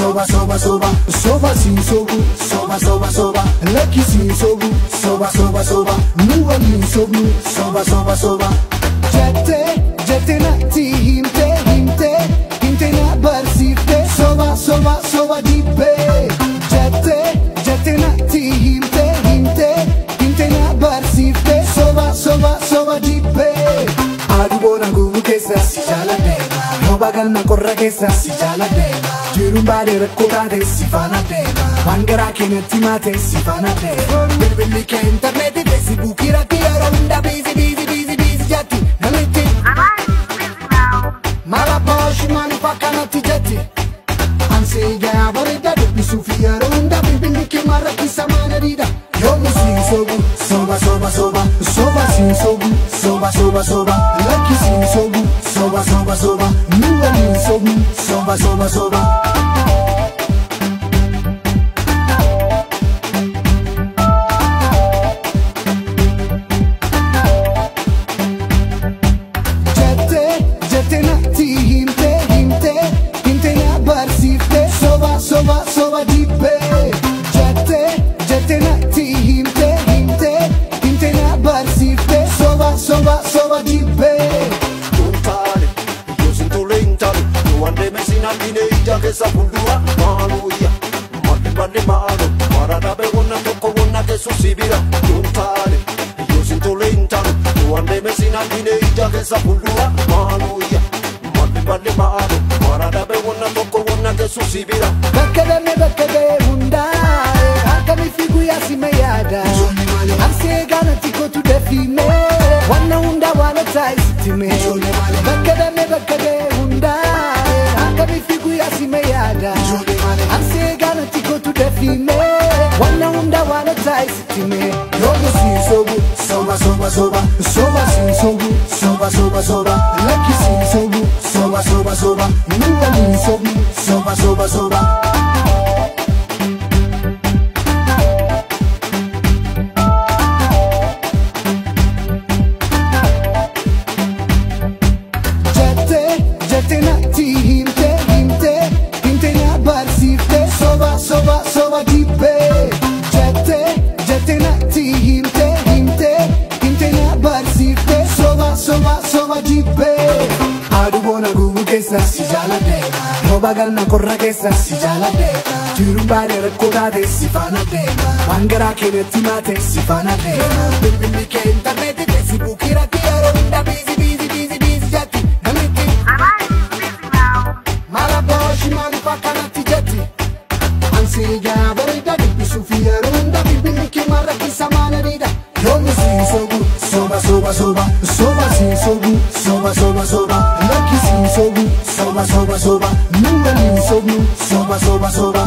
Soba, soba, soba, soba, si sobu, soba, soba, soba, lucky si sobu, soba, soba, soba, nuwa ni sobu, soba, soba, soba. Jette na ti himte na barsifte, soba, soba, soba dipe. Jette na ti himte na barsifte, soba, soba, soba dipe. Adu bona gubu kesa si jala dema, roba galna korra kesa si jala dema. Jirumbade rakkotate si fana dema, mangara kenetti mate si fana dema. Bilbilli ke internet Facebook irratti ronda busy jatti naletti. Mala bosh mani fakkanatti jatti. Anse gaya barida dubbi sufiya ronda bilbilli ke marratti samana dida. Yomu si sobu, soba soba soba, soba si sobu, soba soba soba, lucky si sobu, soba soba soba, nuwa ni sobu, soba soba soba. Jette na ti himte na barsifte, soba soba soba dipe. Jette na ti himte na barsifte, soba soba soba dipe. Lontane, io sento lentano, quando me si natineggia che sa fuldura, maluia, male malo, guarda be una tocco una che susibira. Lontane, io sento lentano, quando me si natineggia che sa fuldura, maluia, male malo, guarda be una tocco una che susibira. Bakkade hundae, akka mi figuya si mayada. Amse gana tiko tu define, wana hunda wana tai sitime. Bakkade hundae, akka mi figuya si mayada. Amse gana tiko tu define, wana hunda wana tai sitime. Yogo si sobu, soba soba soba, soba si sobu, soba soba soba, lucky si sobu, soba soba soba, nuwa ni sobu, soba soba soba. Jette na ti himte na barsifte, soba soba soba dipe. Jette na ti himte na barsifte, soba soba soba dipe. Adu bona gubu kesa si jala dema, roba galna korra kesa si jala dema. Jirumbade rakkotate si fana dema, mangara kenetti mate si fana dema. Bilbilli ke internet Facebook irratti ronda busy jatti naletti. Mala bosh mani fakkanatti jatti. Anse gaya barida dubbi sufiya ronda bilbilli ke marratti samana dida. Yomu si sobu, soba soba soba, soba si sobu, soba soba soba, lucky si sobu, soba soba soba, nuwa ni sobu, soba soba soba.